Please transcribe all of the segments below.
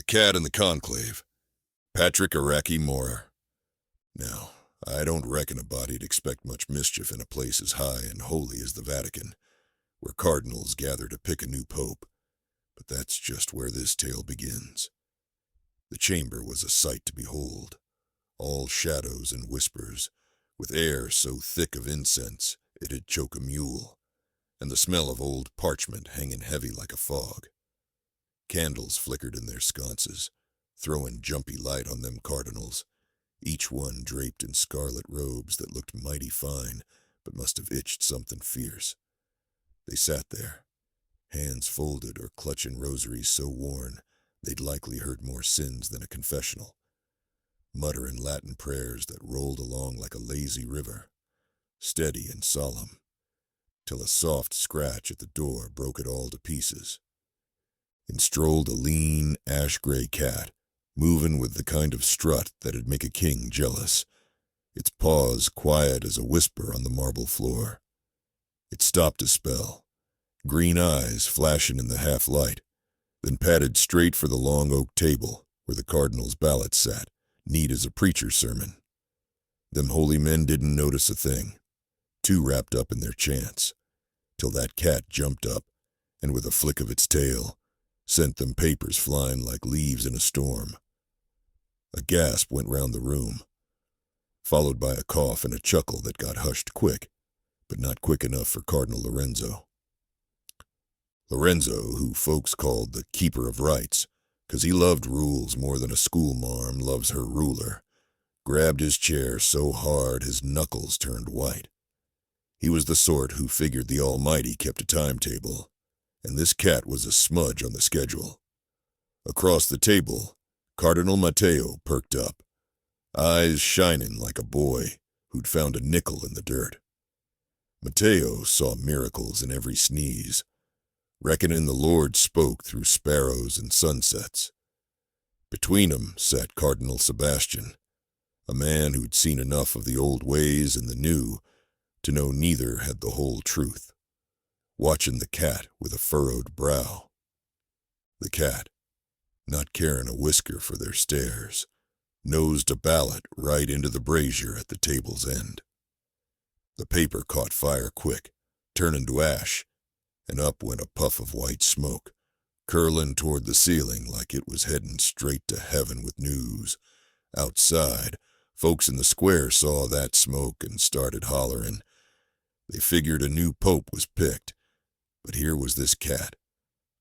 cat in the Conclave, Patrick Aracki-Maurer. Now, I don't reckon a body'd expect much mischief in a place as high and holy as the Vatican, where cardinals gather to pick a new pope, but that's just where this tale begins. The chamber was a sight to behold, all shadows and whispers, with air so thick of incense it'd choke a mule, and the smell of old parchment hanging heavy like a fog. Candles flickered in their sconces, throwing jumpy light on them cardinals, each one draped in scarlet robes that looked mighty fine, but must have itched something fierce. They sat there, hands folded or clutching rosaries so worn they'd likely heard more sins than a confessional, muttering Latin prayers that rolled along like a lazy river, steady and solemn, till a soft scratch at the door broke it all to pieces. In strolled a lean, ash-gray cat, moving with the kind of strut that'd make a king jealous, its paws quiet as a whisper on the marble floor. It stopped a spell, green eyes flashing in the half-light, then padded straight for the long oak table where the cardinal's ballot sat, neat as a preacher's sermon. Them holy men didn't notice a thing, too wrapped up in their chants, till that cat jumped up, and with a flick of its tail, sent them papers flying like leaves in a storm. A gasp went round the room, followed by a cough and a chuckle that got hushed quick, but not quick enough for Cardinal Lorenzo. Lorenzo, who folks called the keeper of rights, 'cause he loved rules more than a schoolmarm loves her ruler, grabbed his chair so hard his knuckles turned white. He was the sort who figured the Almighty kept a timetable, and this cat was a smudge on the schedule. Across the table, Cardinal Matteo perked up, eyes shining like a boy who'd found a nickel in the dirt. Matteo saw miracles in every sneeze, reckoning the Lord spoke through sparrows and sunsets. Between 'em sat Cardinal Sebastian, a man who'd seen enough of the old ways and the new to know neither had the whole truth, watching the cat with a furrowed brow. The cat, not caring a whisker for their stares, nosed a ballot right into the brazier at the table's end. The paper caught fire quick, turning to ash, and up went a puff of white smoke, curling toward the ceiling like it was heading straight to heaven with news. Outside, folks in the square saw that smoke and started hollering. They figured a new pope was picked, but here was this cat,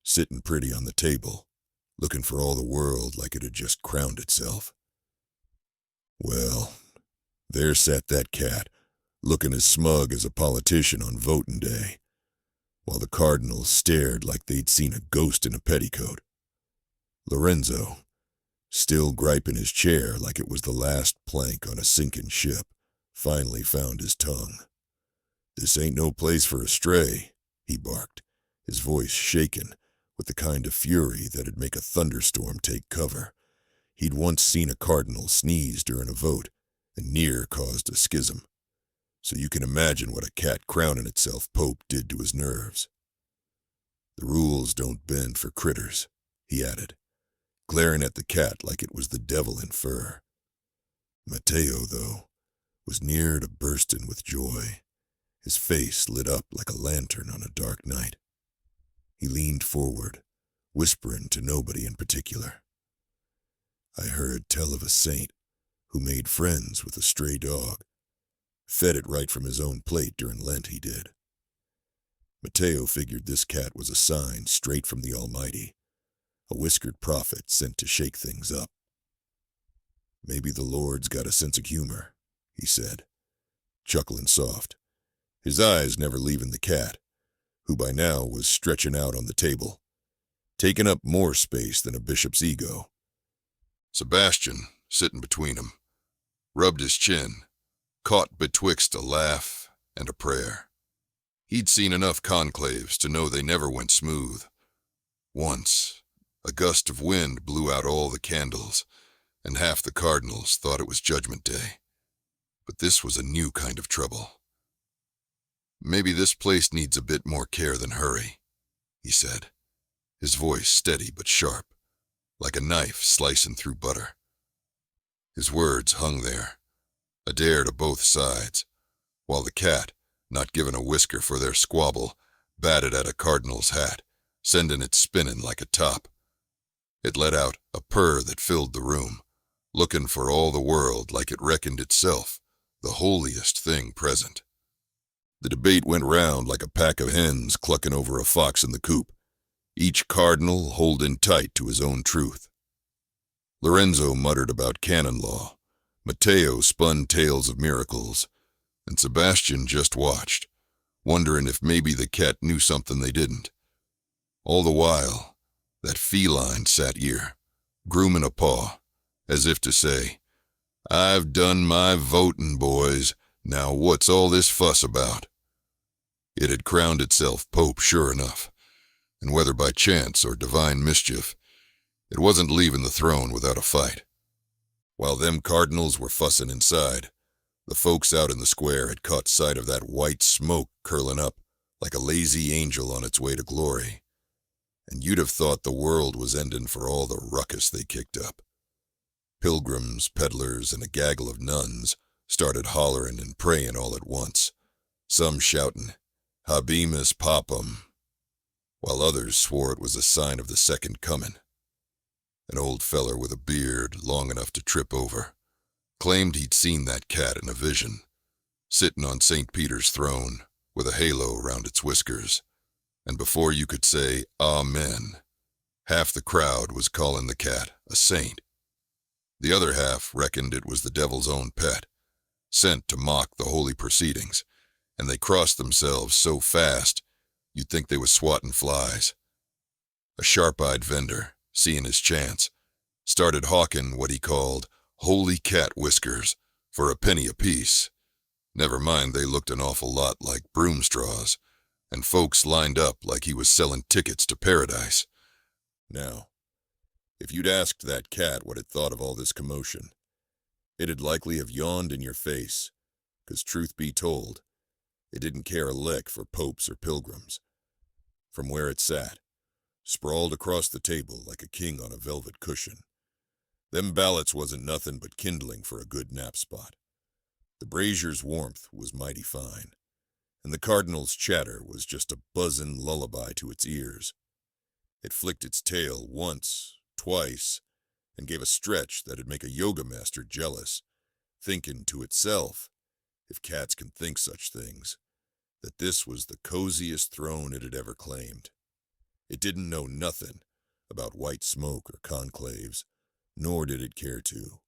sitting pretty on the table, looking for all the world like it had just crowned itself. Well, there sat that cat, looking as smug as a politician on voting day, while the cardinals stared like they'd seen a ghost in a petticoat. Lorenzo, still griping his chair like it was the last plank on a sinking ship, finally found his tongue. "This ain't no place for a stray," he barked, his voice shaken with the kind of fury that'd make a thunderstorm take cover. He'd once seen a cardinal sneeze during a vote, and near caused a schism. So you can imagine what a cat crowning itself pope did to his nerves. "The rules don't bend for critters," he added, glaring at the cat like it was the devil in fur. Matteo, though, was near to bursting with joy. His face lit up like a lantern on a dark night. He leaned forward, whispering to nobody in particular. "I heard tell of a saint who made friends with a stray dog. Fed it right from his own plate during Lent, he did." Matteo figured this cat was a sign straight from the Almighty, a whiskered prophet sent to shake things up. "Maybe the Lord's got a sense of humor," he said, chuckling soft, his eyes never leaving the cat, who by now was stretching out on the table, taking up more space than a bishop's ego. Sebastian, sitting between 'em, rubbed his chin, caught betwixt a laugh and a prayer. He'd seen enough conclaves to know they never went smooth. Once, a gust of wind blew out all the candles, and half the cardinals thought it was Judgment Day. But this was a new kind of trouble. "Maybe this place needs a bit more care than hurry," he said, his voice steady but sharp, like a knife slicing through butter. His words hung there, a dare to both sides, while the cat, not given a whisker for their squabble, batted at a cardinal's hat, sending it spinning like a top. It let out a purr that filled the room, looking for all the world like it reckoned itself the holiest thing present. The debate went round like a pack of hens clucking over a fox in the coop, each cardinal holding tight to his own truth. Lorenzo muttered about canon law, Matteo spun tales of miracles, and Sebastian just watched, wondering if maybe the cat knew something they didn't. All the while, that feline sat here, grooming a paw, as if to say, "I've done my votin', boys, now what's all this fuss about?" It had crowned itself Pope sure enough, and whether by chance or divine mischief, it wasn't leaving the throne without a fight. While them cardinals were fussing inside, the folks out in the square had caught sight of that white smoke curling up like a lazy angel on its way to glory, and you'd have thought the world was ending for all the ruckus they kicked up. Pilgrims, peddlers, and a gaggle of nuns started hollering and praying all at once, some shouting, "Habemus Papam," while others swore it was a sign of the second coming. An old feller with a beard long enough to trip over claimed he'd seen that cat in a vision, sitting on St. Peter's throne with a halo round its whiskers, and before you could say "Amen," half the crowd was calling the cat a saint. The other half reckoned it was the devil's own pet, sent to mock the holy proceedings, and they crossed themselves so fast you'd think they was swatting flies. A sharp-eyed vendor, seeing his chance, started hawking what he called holy cat whiskers for a penny apiece. Never mind they looked an awful lot like broom straws, and folks lined up like he was selling tickets to paradise. Now, if you'd asked that cat what it thought of all this commotion, it'd likely have yawned in your face, 'cause truth be told, it didn't care a lick for popes or pilgrims. From where it sat, sprawled across the table like a king on a velvet cushion, them ballots wasn't nothing but kindling for a good nap spot. The brazier's warmth was mighty fine, and the cardinal's chatter was just a buzzin' lullaby to its ears. It flicked its tail once, twice, and gave a stretch that'd make a yoga master jealous, thinking to itself, if cats can think such things, that this was the coziest throne it had ever claimed. It didn't know nothing about white smoke or conclaves, nor did it care to.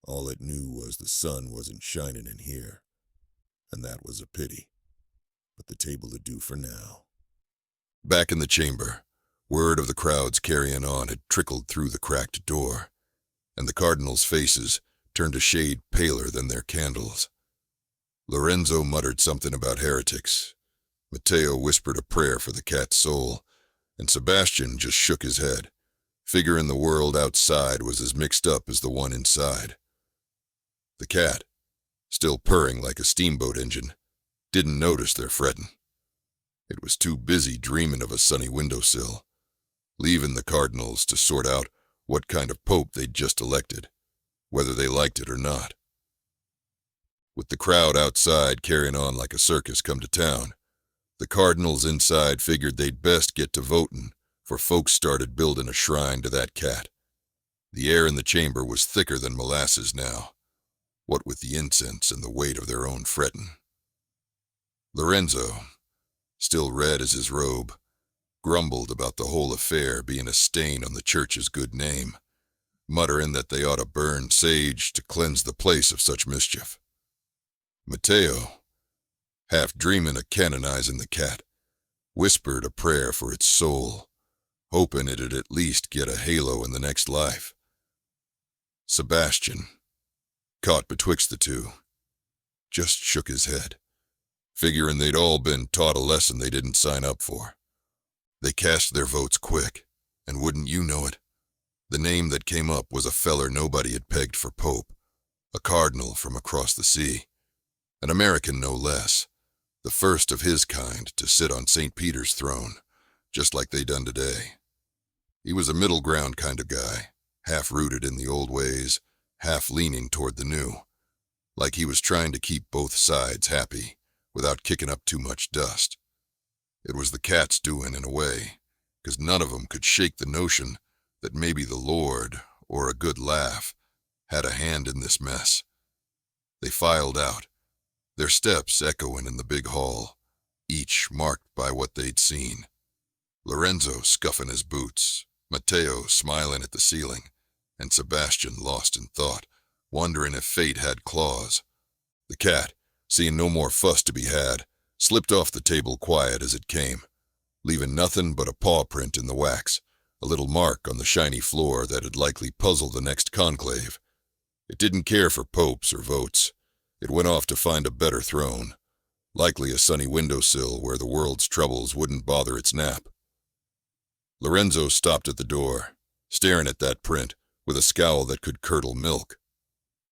All it knew was the sun wasn't shining in here, and that was a pity. But the table would do for now. Back in the chamber, word of the crowd's carrying on had trickled through the cracked door, and the cardinals' faces turned a shade paler than their candles. Lorenzo muttered something about heretics. Matteo whispered a prayer for the cat's soul, and Sebastian just shook his head, figuring the world outside was as mixed up as the one inside. The cat, still purring like a steamboat engine, didn't notice their fretting. It was too busy dreaming of a sunny windowsill, leaving the cardinals to sort out what kind of pope they'd just elected, whether they liked it or not. With the crowd outside carrying on like a circus come to town, the cardinals inside figured they'd best get to voting, for folks started building a shrine to that cat. The air in the chamber was thicker than molasses now, what with the incense and the weight of their own fretting. Lorenzo, still red as his robe, grumbled about the whole affair being a stain on the church's good name, muttering that they ought to burn sage to cleanse the place of such mischief. Matteo, half dreaming of canonizing the cat, whispered a prayer for its soul, hoping it'd at least get a halo in the next life. Sebastian, caught betwixt the two, just shook his head, figuring they'd all been taught a lesson they didn't sign up for. They cast their votes quick, and wouldn't you know it, the name that came up was a feller nobody had pegged for pope, a cardinal from across the sea, an American no less, the first of his kind to sit on St. Peter's throne, just like they done today. He was a middle ground kind of guy, half rooted in the old ways, half leaning toward the new, like he was trying to keep both sides happy without kicking up too much dust. It was the cat's doing in a way, 'cause none of 'em could shake the notion that maybe the Lord, or a good laugh, had a hand in this mess. They filed out, their steps echoing in the big hall, each marked by what they'd seen. Lorenzo scuffing his boots, Matteo smiling at the ceiling, and Sebastian lost in thought, wondering if fate had claws. The cat, seeing no more fuss to be had, slipped off the table quiet as it came, leaving nothing but a paw print in the wax, a little mark on the shiny floor that'd likely puzzle the next conclave. It didn't care for popes or votes. It went off to find a better throne, likely a sunny windowsill where the world's troubles wouldn't bother its nap. Lorenzo stopped at the door, staring at that print with a scowl that could curdle milk.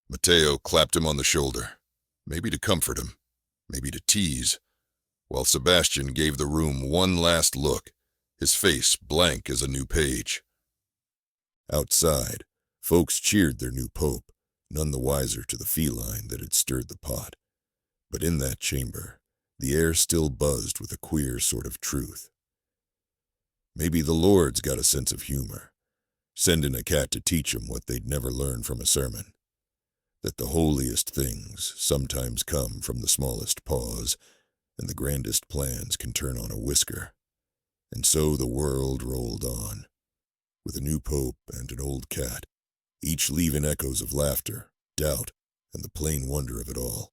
Matteo clapped him on the shoulder, maybe to comfort him, maybe to tease, while Sebastian gave the room one last look, his face blank as a new page. Outside, folks cheered their new pope, none the wiser to the feline that had stirred the pot. But in that chamber, the air still buzzed with a queer sort of truth. Maybe the Lord's got a sense of humor, sending a cat to teach 'em what they'd never learn from a sermon. That the holiest things sometimes come from the smallest paws, and the grandest plans can turn on a whisker. And so the world rolled on, with a new pope and an old cat, each leaving echoes of laughter, doubt, and the plain wonder of it all.